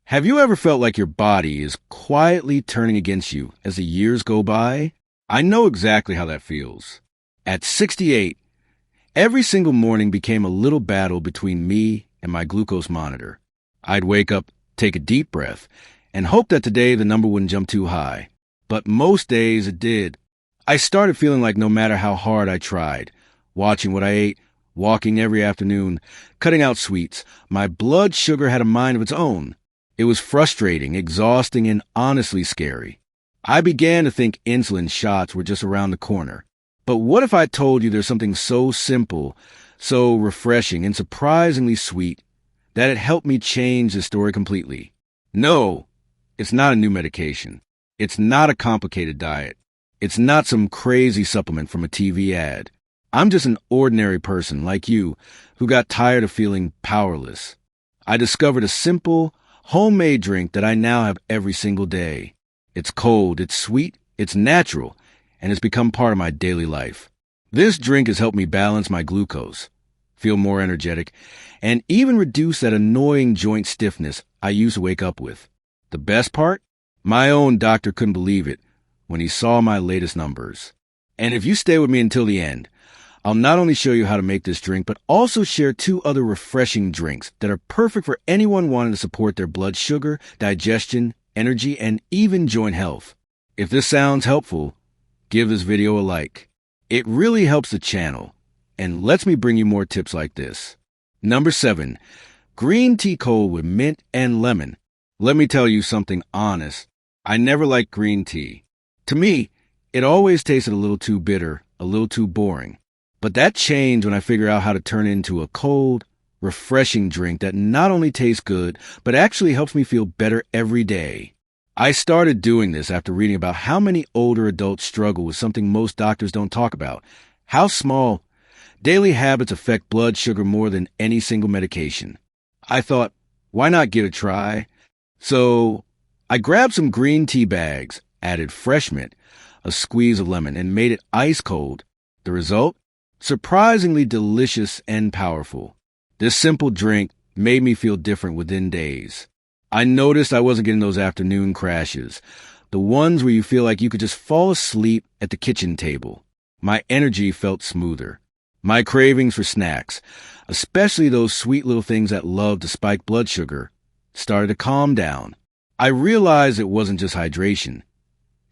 Have you ever felt like your body is quietly turning against you as the years go by? I know exactly how that feels. At 68, every single morning became a little battle between me and my glucose monitor. I'd wake up, take a deep breath, and hope that today the number wouldn't jump too high. But most days it did. I started feeling like no matter how hard I tried, watching what I ate, walking every afternoon, cutting out sweets, my blood sugar had a mind of its own. It was frustrating, exhausting, and honestly scary. I began to think insulin shots were just around the corner. But what if I told you there's something so simple, so refreshing, and surprisingly sweet that it helped me change the story completely? No, it's not a new medication. It's not a complicated diet. It's not some crazy supplement from a TV ad. I'm just an ordinary person like you who got tired of feeling powerless. I discovered a simple, homemade drink that I now have every single day. It's cold, it's sweet, it's natural, and it's become part of my daily life. This drink has helped me balance my glucose, feel more energetic, and even reduce that annoying joint stiffness I used to wake up with. The best part? My own doctor couldn't believe it when he saw my latest numbers. And if you stay with me until the end, I'll not only show you how to make this drink, but also share 2 other refreshing drinks that are perfect for anyone wanting to support their blood sugar, digestion, energy, and even joint health. If this sounds helpful, give this video a like. It really helps the channel and lets me bring you more tips like this. Number 7, green tea cold with mint and lemon. Let me tell you something honest. I never liked green tea. To me, it always tasted a little too bitter, a little too boring. But that changed when I figured out how to turn it into a cold, refreshing drink that not only tastes good, but actually helps me feel better every day. I started doing this after reading about how many older adults struggle with something most doctors don't talk about: how small daily habits affect blood sugar more than any single medication. I thought, why not give it a try? So I grabbed some green tea bags, added fresh mint, a squeeze of lemon, and made it ice cold. The result? Surprisingly delicious and powerful. This simple drink made me feel different within days. I noticed I wasn't getting those afternoon crashes, the ones where you feel like you could just fall asleep at the kitchen table. My energy felt smoother. My cravings for snacks, especially those sweet little things that love to spike blood sugar, started to calm down. I realized it wasn't just hydration.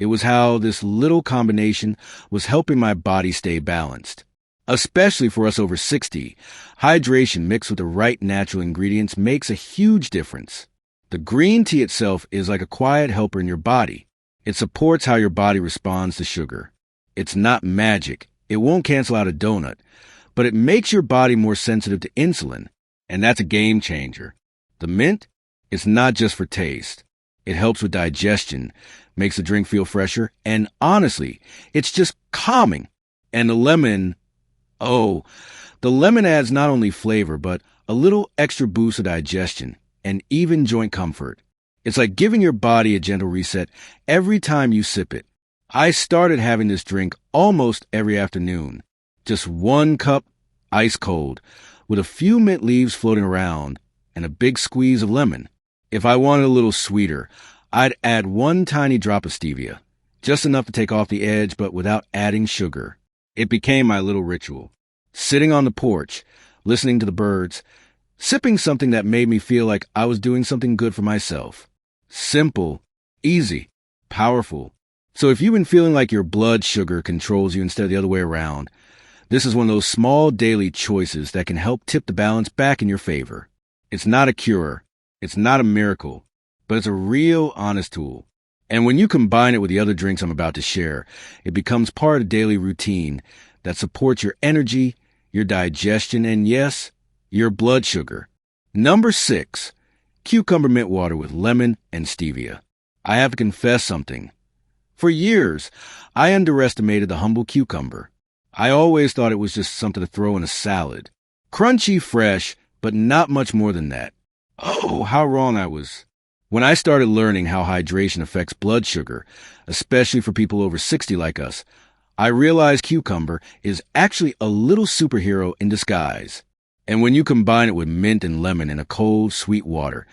It was how this little combination was helping my body stay balanced. Especially for us over 60, hydration mixed with the right natural ingredients makes a huge difference. The green tea itself is like a quiet helper in your body. It supports how your body responds to sugar. It's not magic. It won't cancel out a donut, but it makes your body more sensitive to insulin, and that's a game changer. The mint, it's not just for taste. It helps with digestion, makes the drink feel fresher, and honestly, it's just calming. And the lemon adds not only flavor, but a little extra boost of digestion and even joint comfort. It's like giving your body a gentle reset every time you sip it. I started having this drink almost every afternoon. Just 1 cup, ice cold, with a few mint leaves floating around and a big squeeze of lemon. If I wanted a little sweeter, I'd add 1 tiny drop of stevia, just enough to take off the edge but without adding sugar. It became my little ritual. Sitting on the porch, listening to the birds, sipping something that made me feel like I was doing something good for myself. Simple, easy, powerful. So if you've been feeling like your blood sugar controls you instead of the other way around, this is one of those small daily choices that can help tip the balance back in your favor. It's not a cure. It's not a miracle, but it's a real, honest tool. And when you combine it with the other drinks I'm about to share, it becomes part of the daily routine that supports your energy, your digestion, and yes, your blood sugar. Number 6, cucumber mint water with lemon and stevia. I have to confess something. For years, I underestimated the humble cucumber. I always thought it was just something to throw in a salad. Crunchy, fresh, but not much more than that. Oh, how wrong I was. When I started learning how hydration affects blood sugar, especially for people over 60 like us, I realized cucumber is actually a little superhero in disguise. And when you combine it with mint and lemon in a cold, sweet water,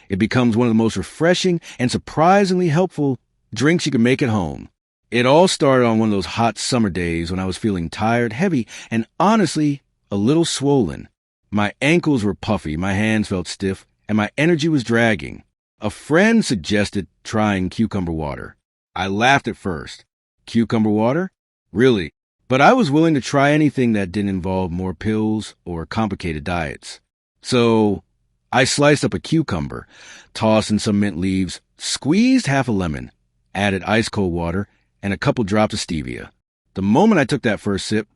It becomes one of the most refreshing and surprisingly helpful drinks you can make at home. It all started on one of those hot summer days when I was feeling tired, heavy, and honestly, a little swollen. My ankles were puffy, my hands felt stiff, and my energy was dragging. A friend suggested trying cucumber water. I laughed at first. Cucumber water? Really? But I was willing to try anything that didn't involve more pills or complicated diets. So I sliced up a cucumber, tossed in some mint leaves, squeezed half a lemon, added ice-cold water, and a couple drops of stevia. The moment I took that first sip,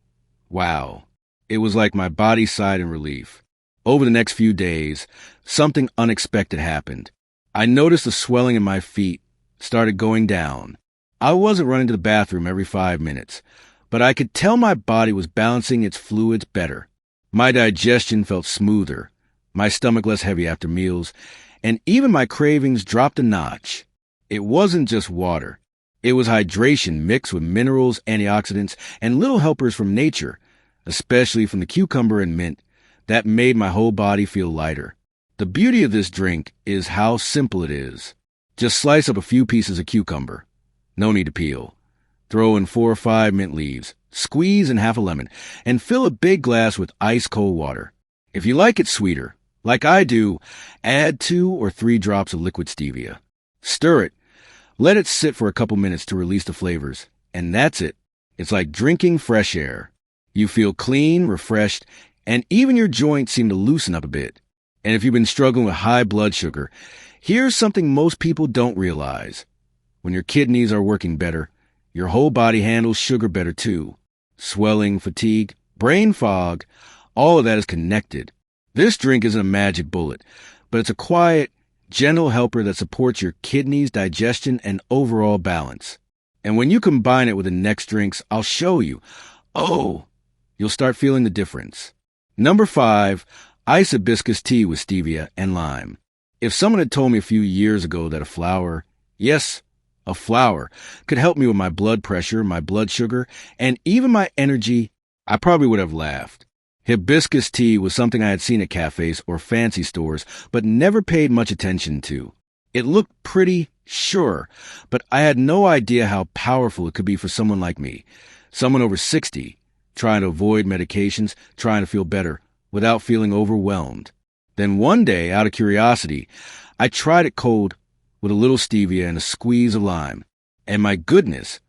wow, it was like my body sighed in relief. Over the next few days, something unexpected happened. I noticed the swelling in my feet started going down. I wasn't running to the bathroom every 5 minutes, but I could tell my body was balancing its fluids better. My digestion felt smoother, my stomach less heavy after meals, and even my cravings dropped a notch. It wasn't just water. It was hydration mixed with minerals, antioxidants, and little helpers from nature, especially from the cucumber and mint, that made my whole body feel lighter. The beauty of this drink is how simple it is. Just slice up a few pieces of cucumber. No need to peel. Throw in 4 or 5 mint leaves, squeeze in half a lemon, and fill a big glass with ice-cold water. If you like it sweeter, like I do, add 2 or 3 drops of liquid stevia. Stir it. Let it sit for a couple minutes to release the flavors, and that's it. It's like drinking fresh air. You feel clean, refreshed, and even your joints seem to loosen up a bit. And if you've been struggling with high blood sugar, here's something most people don't realize. When your kidneys are working better, your whole body handles sugar better too. Swelling, fatigue, brain fog, all of that is connected. This drink isn't a magic bullet, but it's a quiet, gentle helper that supports your kidneys, digestion, and overall balance. And when you combine it with the next drinks, I'll show you. Oh, you'll start feeling the difference. Number 5, ice hibiscus tea with stevia and lime. If someone had told me a few years ago that a flower, yes, a flower, could help me with my blood pressure, my blood sugar, and even my energy, I probably would have laughed. Hibiscus tea was something I had seen at cafes or fancy stores, but never paid much attention to. It looked pretty, sure, but I had no idea how powerful it could be for someone like me, someone over 60, trying to avoid medications, trying to feel better, without feeling overwhelmed. Then one day, out of curiosity, I tried it cold with a little stevia and a squeeze of lime. And my goodness,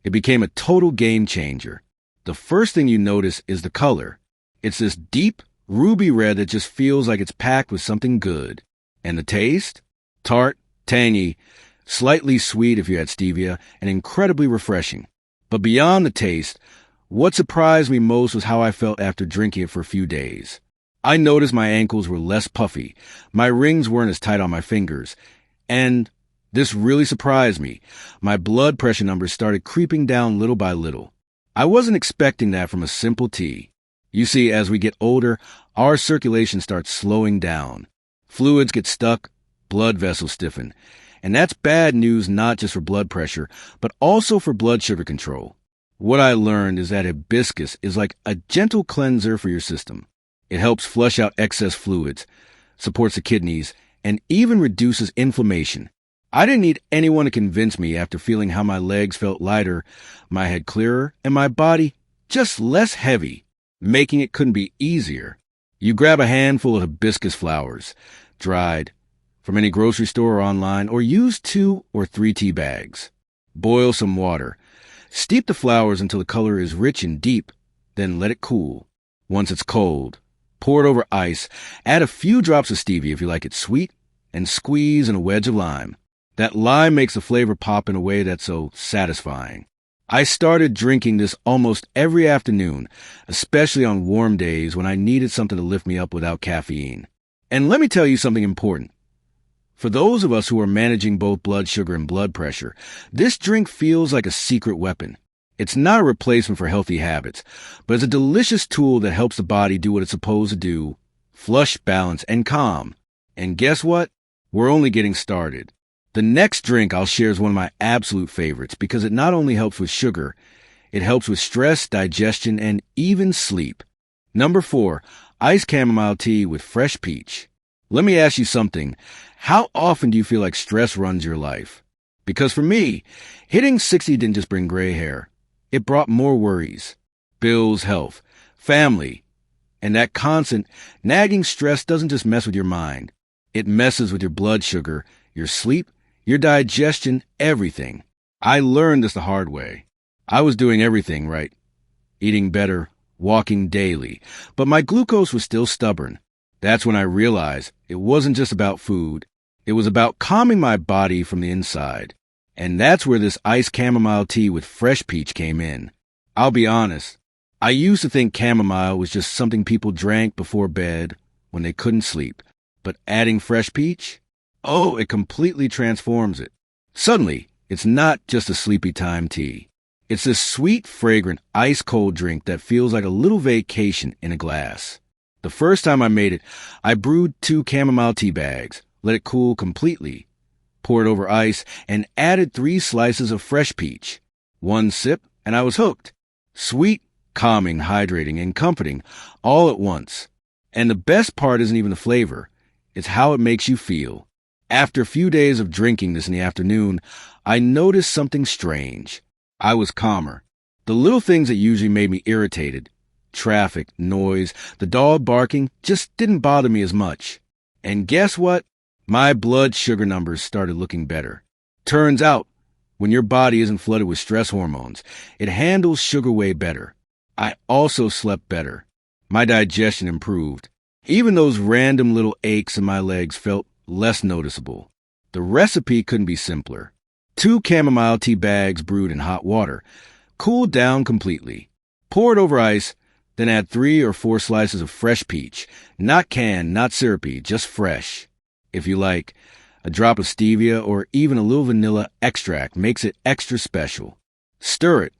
it became a total game changer. The first thing you notice is the color. It's this deep ruby red that just feels like it's packed with something good. And the taste? Tart, tangy, slightly sweet if you had stevia, and incredibly refreshing. But beyond the taste, what surprised me most was how I felt after drinking it for a few days. I noticed my ankles were less puffy, my rings weren't as tight on my fingers, and this really surprised me. My blood pressure numbers started creeping down little by little. I wasn't expecting that from a simple tea. You see, as we get older, our circulation starts slowing down. Fluids get stuck, blood vessels stiffen, and that's bad news not just for blood pressure, but also for blood sugar control. What I learned is that hibiscus is like a gentle cleanser for your system. It helps flush out excess fluids, supports the kidneys, and even reduces inflammation. I didn't need anyone to convince me after feeling how my legs felt lighter, my head clearer, and my body just less heavy, making it couldn't be easier. You grab a handful of hibiscus flowers, dried, from any grocery store or online, or use 2 or 3 tea bags. Boil some water. Steep the flowers until the color is rich and deep, then let it cool. Once it's cold, pour it over ice, add a few drops of stevia if you like it sweet, and squeeze in a wedge of lime. That lime makes the flavor pop in a way that's so satisfying. I started drinking this almost every afternoon, especially on warm days when I needed something to lift me up without caffeine. And let me tell you something important. For those of us who are managing both blood sugar and blood pressure, this drink feels like a secret weapon. It's not a replacement for healthy habits, but it's a delicious tool that helps the body do what it's supposed to do, flush, balance, and calm. And guess what? We're only getting started. The next drink I'll share is one of my absolute favorites because it not only helps with sugar, it helps with stress, digestion, and even sleep. Number 4, iced chamomile tea with fresh peach. Let me ask you something. How often do you feel like stress runs your life? Because for me, hitting 60 didn't just bring gray hair. It brought more worries. Bills, health, family. And that constant, nagging stress doesn't just mess with your mind. It messes with your blood sugar, your sleep, your digestion, everything. I learned this the hard way. I was doing everything right. Eating better, walking daily. But my glucose was still stubborn. That's when I realized it wasn't just about food. It was about calming my body from the inside. And that's where this iced chamomile tea with fresh peach came in. I'll be honest. I used to think chamomile was just something people drank before bed when they couldn't sleep. But adding fresh peach? Oh, it completely transforms it. Suddenly, it's not just a sleepy time tea. It's this sweet, fragrant, ice-cold drink that feels like a little vacation in a glass. The first time I made it, I brewed 2 chamomile tea bags, let it cool completely, poured over ice, and added 3 slices of fresh peach. 1 sip, and I was hooked. Sweet, calming, hydrating, and comforting, all at once. And the best part isn't even the flavor. It's how it makes you feel. After a few days of drinking this in the afternoon, I noticed something strange. I was calmer. The little things that usually made me irritated, traffic, noise, the dog barking, just didn't bother me as much. And guess what? My blood sugar numbers started looking better. Turns out, when your body isn't flooded with stress hormones, it handles sugar way better. I also slept better. My digestion improved. Even those random little aches in my legs felt less noticeable. The recipe couldn't be simpler. 2 chamomile tea bags brewed in hot water, cooled down completely. Pour it over ice, then add 3 or 4 slices of fresh peach. Not canned, not syrupy, just fresh. If you like, a drop of stevia or even a little vanilla extract makes it extra special. Stir it.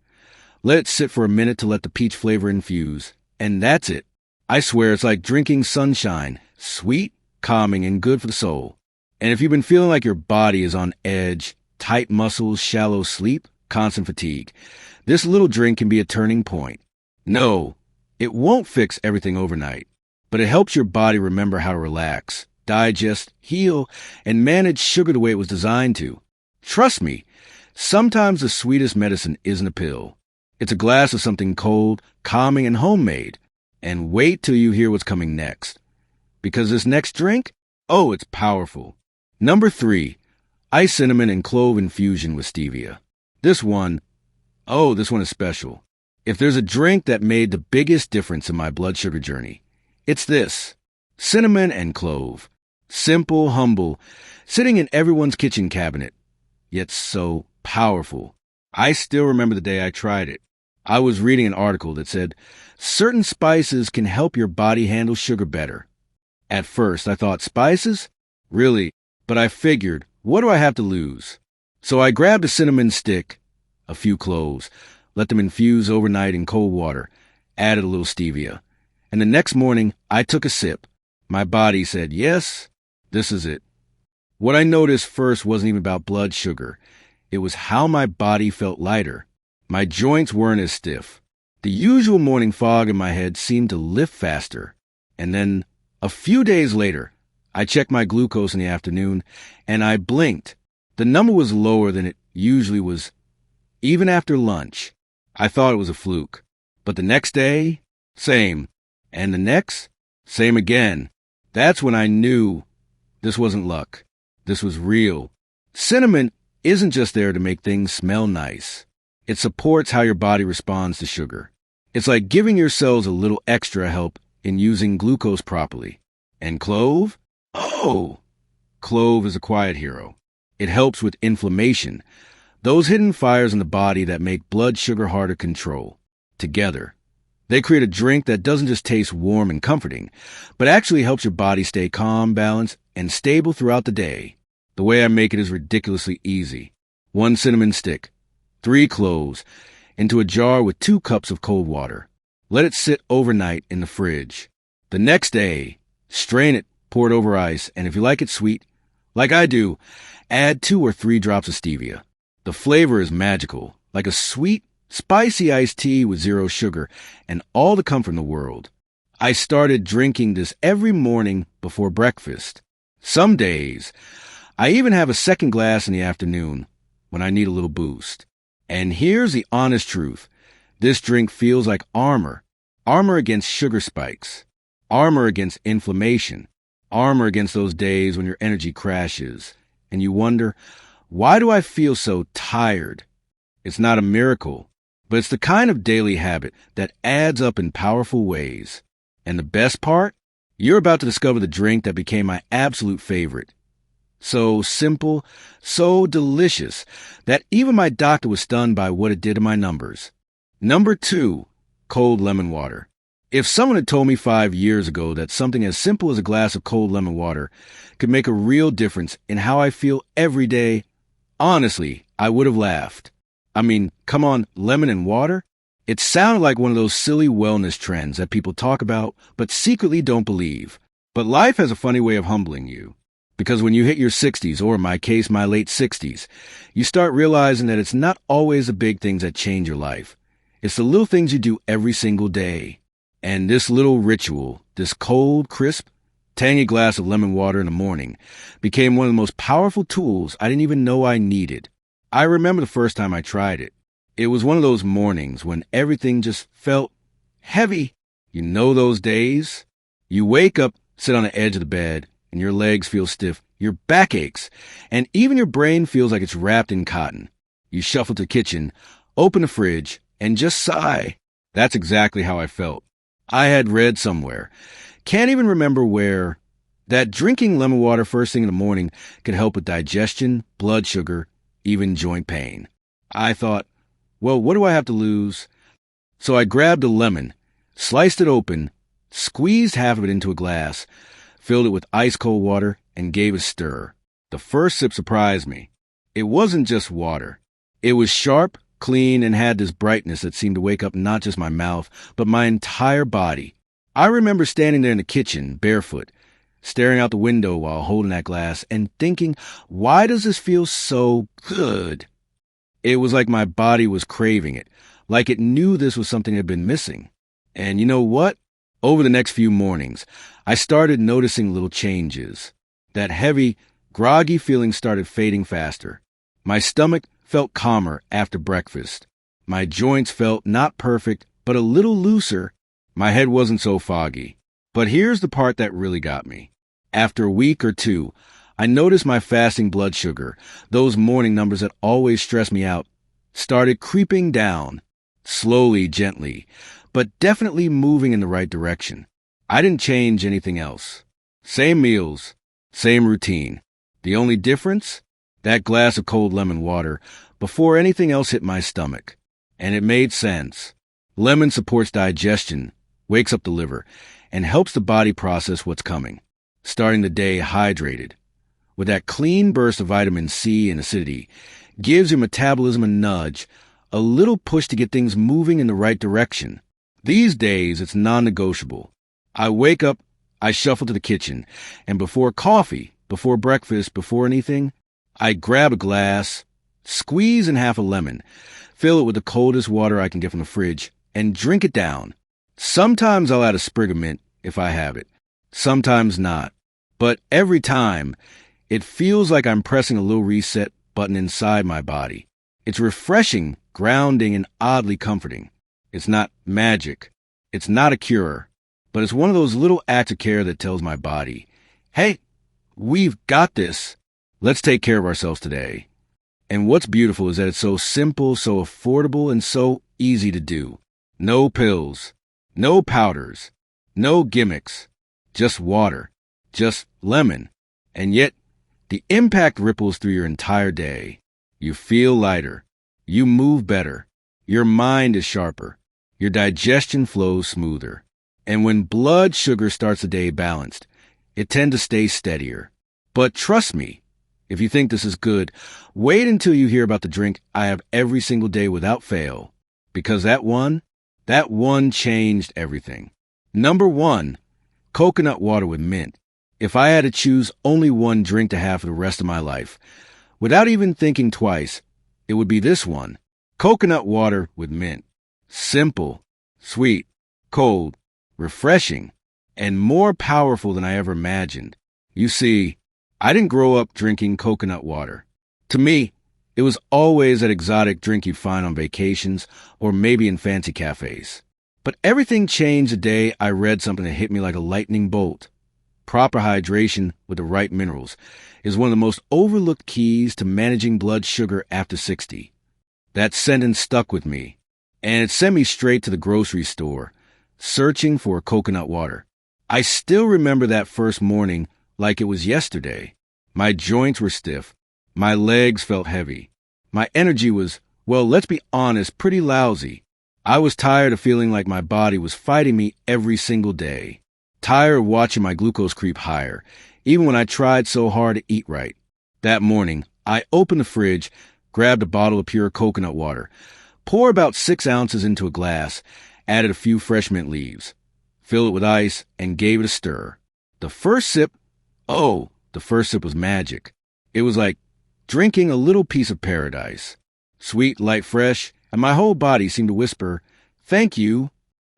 Let it sit for a minute to let the peach flavor infuse. And that's it. I swear it's like drinking sunshine. Sweet, calming, and good for the soul. And if you've been feeling like your body is on edge, tight muscles, shallow sleep, constant fatigue, this little drink can be a turning point. No, it won't fix everything overnight, but it helps your body remember how to relax, digest, heal, and manage sugar the way it was designed to. Trust me, sometimes the sweetest medicine isn't a pill. It's a glass of something cold, calming, and homemade. And wait till you hear what's coming next. Because this next drink, oh, it's powerful. Number 3, iced cinnamon and clove infusion with stevia. This one is special. If there's a drink that made the biggest difference in my blood sugar journey, it's this. Cinnamon and clove. Simple, humble, sitting in everyone's kitchen cabinet, yet so powerful. I still remember the day I tried it. I was reading an article that said, certain spices can help your body handle sugar better. At first, I thought, spices? Really? But I figured, what do I have to lose? So I grabbed a cinnamon stick, a few cloves, let them infuse overnight in cold water, added a little stevia. And the next morning, I took a sip. My body said, yes, this is it. What I noticed first wasn't even about blood sugar. It was how my body felt lighter. My joints weren't as stiff. The usual morning fog in my head seemed to lift faster. And then, a few days later, I checked my glucose in the afternoon, and I blinked. The number was lower than it usually was. Even after lunch, I thought it was a fluke. But the next day, same. And the next, same again. That's when I knew this wasn't luck. This was real. Cinnamon isn't just there to make things smell nice. It supports how your body responds to sugar. It's like giving your cells a little extra help in using glucose properly. And clove? Oh! Clove is a quiet hero. It helps with inflammation, those hidden fires in the body that make blood sugar harder to control. Together, they create a drink that doesn't just taste warm and comforting, but actually helps your body stay calm, balanced, and stable throughout the day. The way I make it is ridiculously easy. 1 cinnamon stick, 3 cloves, into a jar with 2 cups of cold water. Let it sit overnight in the fridge. The next day, strain it, pour it over ice, and if you like it sweet, like I do, add 2 or 3 drops of stevia. The flavor is magical, like a sweet, spicy iced tea with 0 sugar and all the comfort in the world. I started drinking this every morning before breakfast. Some days, I even have a second glass in the afternoon when I need a little boost. And here's the honest truth. This drink feels like armor. Armor against sugar spikes. Armor against inflammation. Armor against those days when your energy crashes. And you wonder, why do I feel so tired? It's not a miracle, but it's the kind of daily habit that adds up in powerful ways. And the best part? You're about to discover the drink that became my absolute favorite. So simple, so delicious, that even my doctor was stunned by what it did to my numbers. Number 2, cold lemon water. If someone had told me 5 years ago that something as simple as a glass of cold lemon water could make a real difference in how I feel every day, honestly, I would have laughed. I mean, come on, lemon and water? It sounded like one of those silly wellness trends that people talk about but secretly don't believe. But life has a funny way of humbling you. Because when you hit your 60s, or in my case, my late 60s, you start realizing that it's not always the big things that change your life. It's the little things you do every single day. And this little ritual, this cold, crisp, tangy glass of lemon water in the morning, became one of the most powerful tools I didn't even know I needed. I remember the first time I tried it. It was one of those mornings when everything just felt heavy. You know those days? You wake up, sit on the edge of the bed, and your legs feel stiff, your back aches, and even your brain feels like it's wrapped in cotton. You shuffle to the kitchen, open the fridge, and just sigh. That's exactly how I felt. I had read somewhere, can't even remember where, that drinking lemon water first thing in the morning could help with digestion, blood sugar, even joint pain. I thought, well, what do I have to lose? So I grabbed a lemon, sliced it open, squeezed half of it into a glass, filled it with ice-cold water, and gave it a stir. The first sip surprised me. It wasn't just water. It was sharp, clean, and had this brightness that seemed to wake up not just my mouth, but my entire body. I remember standing there in the kitchen, barefoot, staring out the window while holding that glass, and thinking, why does this feel so good? It was like my body was craving it, like it knew this was something that had been missing. And you know what? Over the next few mornings, I started noticing little changes. That heavy, groggy feeling started fading faster. My stomach felt calmer after breakfast. My joints felt not perfect, but a little looser. My head wasn't so foggy. But here's the part that really got me. After a week or two, I noticed my fasting blood sugar, those morning numbers that always stress me out, started creeping down, slowly, gently, but definitely moving in the right direction. I didn't change anything else. Same meals, same routine. The only difference? That glass of cold lemon water before anything else hit my stomach. And it made sense. Lemon supports digestion, wakes up the liver, and helps the body process what's coming, starting the day hydrated. With that clean burst of vitamin C and acidity, gives your metabolism a nudge, a little push to get things moving in the right direction. These days, it's non-negotiable. I wake up, I shuffle to the kitchen, and before coffee, before breakfast, before anything, I grab a glass, squeeze in half a lemon, fill it with the coldest water I can get from the fridge, and drink it down. Sometimes I'll add a sprig of mint if I have it. Sometimes not. But every time, it feels like I'm pressing a little reset button inside my body. It's refreshing, grounding, and oddly comforting. It's not magic. It's not a cure. But it's one of those little acts of care that tells my body, hey, we've got this. Let's take care of ourselves today. And what's beautiful is that it's so simple, so affordable, and so easy to do. No pills, no powders, no gimmicks, just water, just lemon. And yet, the impact ripples through your entire day. You feel lighter. You move better. Your mind is sharper. Your digestion flows smoother. And when blood sugar starts the day balanced, it tends to stay steadier. But trust me, if you think this is good, wait until you hear about the drink I have every single day without fail. Because that one changed everything. Number 1, coconut water with mint. If I had to choose only one drink to have for the rest of my life, without even thinking twice, it would be this one. Coconut water with mint. Simple, sweet, cold, refreshing. and more powerful than I ever imagined. You see, I didn't grow up drinking coconut water. To me, it was always that exotic drink you find on vacations or maybe in fancy cafes. But everything changed the day I read something that hit me like a lightning bolt. Proper hydration with the right minerals is one of the most overlooked keys to managing blood sugar after 60. That sentence stuck with me, and it sent me straight to the grocery store, searching for coconut water. I still remember that first morning like it was yesterday. My joints were stiff. My legs felt heavy. My energy was, well, let's be honest, pretty lousy. I was tired of feeling like my body was fighting me every single day. Tired of watching my glucose creep higher, even when I tried so hard to eat right. That morning, I opened the fridge, grabbed a bottle of pure coconut water, poured about 6 ounces into a glass, added a few fresh mint leaves, filled it with ice, and gave it a stir. The first sip was magic. It was like drinking a little piece of paradise. Sweet, light, fresh, and my whole body seemed to whisper, "Thank you."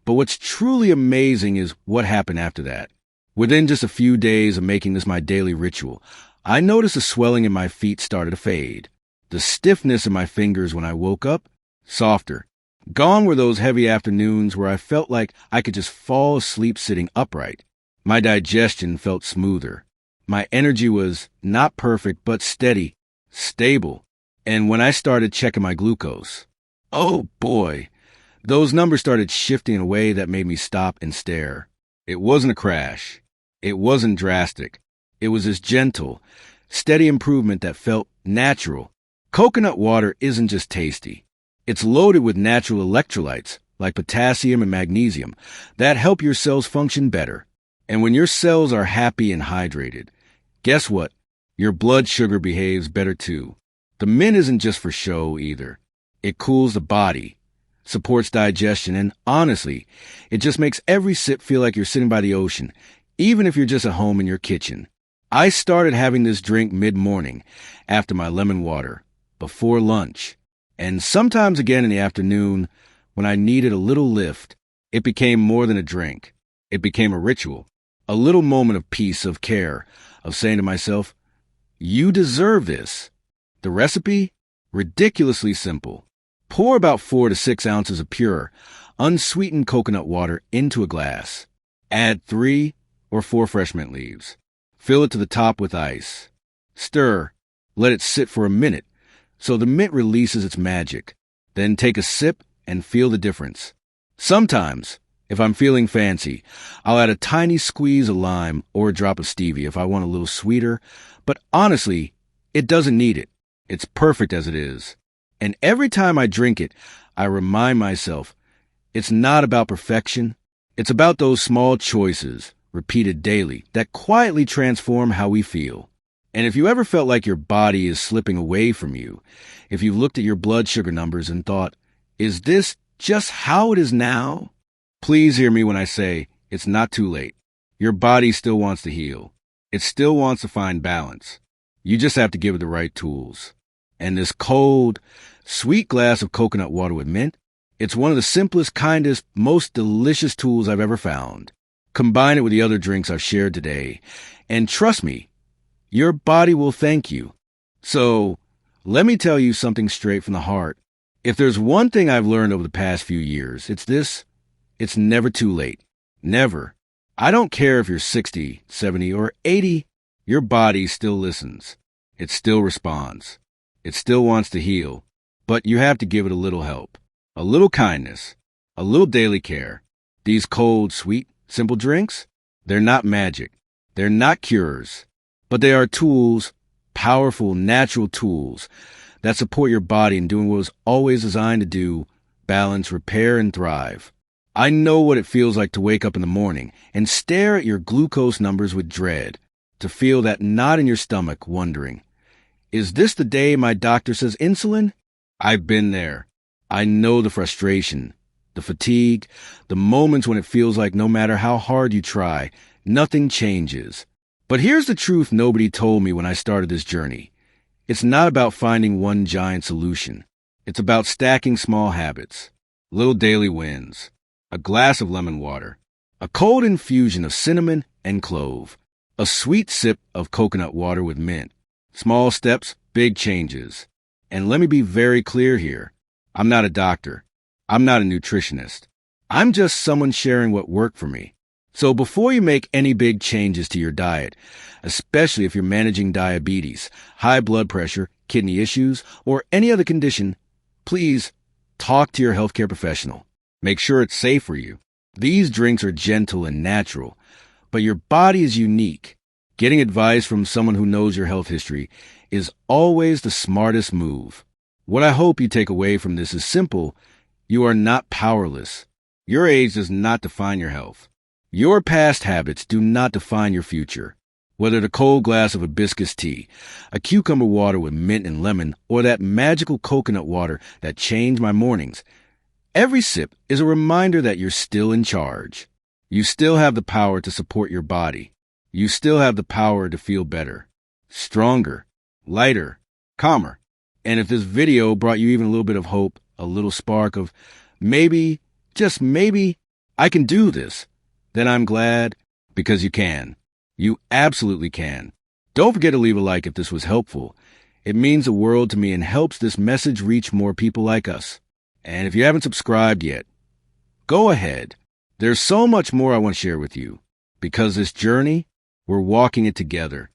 But what's truly amazing is what happened after that. Within just a few days of making this my daily ritual, I noticed the swelling in my feet started to fade. The stiffness in my fingers when I woke up, softer. Gone were those heavy afternoons where I felt like I could just fall asleep sitting upright. My digestion felt smoother. My energy was not perfect, but steady, stable. And when I started checking my glucose, oh boy, those numbers started shifting in a way that made me stop and stare. It wasn't a crash. It wasn't drastic. It was this gentle, steady improvement that felt natural. Coconut water isn't just tasty. It's loaded with natural electrolytes, like potassium and magnesium, that help your cells function better. And when your cells are happy and hydrated, guess what? Your blood sugar behaves better too. The mint isn't just for show either. It cools the body, supports digestion, and honestly, it just makes every sip feel like you're sitting by the ocean, even if you're just at home in your kitchen. I started having this drink mid-morning, after my lemon water, before lunch, and sometimes again in the afternoon when I needed a little lift. It became more than a drink. It became a ritual, a little moment of peace, of care, of saying to myself, "You deserve this." The recipe? Ridiculously simple. Pour about 4 to 6 ounces of pure, unsweetened coconut water into a glass. Add 3 or 4 fresh mint leaves. Fill it to the top with ice. Stir. Let it sit for a minute so the mint releases its magic. Then take a sip and feel the difference. Sometimes, if I'm feeling fancy, I'll add a tiny squeeze of lime or a drop of stevia if I want a little sweeter, but honestly, it doesn't need it. It's perfect as it is. And every time I drink it, I remind myself, it's not about perfection. It's about those small choices, repeated daily, that quietly transform how we feel. And if you ever felt like your body is slipping away from you, if you've looked at your blood sugar numbers and thought, is this just how it is now? Please hear me when I say it's not too late. Your body still wants to heal. It still wants to find balance. You just have to give it the right tools. And this cold, sweet glass of coconut water with mint, it's one of the simplest, kindest, most delicious tools I've ever found. Combine it with the other drinks I've shared today, and trust me, your body will thank you. So, let me tell you something straight from the heart. If there's one thing I've learned over the past few years, it's this: it's never too late. Never. I don't care if you're 60, 70, or 80, your body still listens. It still responds. It still wants to heal, but you have to give it a little help, a little kindness, a little daily care. These cold, sweet, simple drinks, they're not magic. They're not cures, but they are tools, powerful, natural tools that support your body in doing what it was always designed to do: balance, repair, and thrive. I know what it feels like to wake up in the morning and stare at your glucose numbers with dread, to feel that knot in your stomach wondering, is this the day my doctor says insulin? I've been there. I know the frustration, the fatigue, the moments when it feels like no matter how hard you try, nothing changes. But here's the truth nobody told me when I started this journey. It's not about finding one giant solution. It's about stacking small habits, little daily wins, a glass of lemon water, A cold infusion of cinnamon and clove. A sweet sip of coconut water with mint. Small steps, big changes. And let me be very clear here. I'm not a doctor. I'm not a nutritionist. I'm just someone sharing what worked for me. So before you make any big changes to your diet, especially if you're managing diabetes, high blood pressure, kidney issues, or any other condition, please talk to your healthcare professional. Make sure it's safe for you. These drinks are gentle and natural, but your body is unique. Getting advice from someone who knows your health history is always the smartest move. What I hope you take away from this is simple. You are not powerless. Your age does not define your health. Your past habits do not define your future. Whether the cold glass of hibiscus tea, a cucumber water with mint and lemon, or that magical coconut water that changed my mornings, every sip is a reminder that you're still in charge. You still have the power to support your body. You still have the power to feel better, stronger, lighter, calmer. And if this video brought you even a little bit of hope, a little spark of maybe, just maybe, I can do this, then I'm glad, because you can. You absolutely can. Don't forget to leave a like if this was helpful. It means the world to me and helps this message reach more people like us. And if you haven't subscribed yet, go ahead. There's so much more I want to share with you. Because this journey, we're walking it together.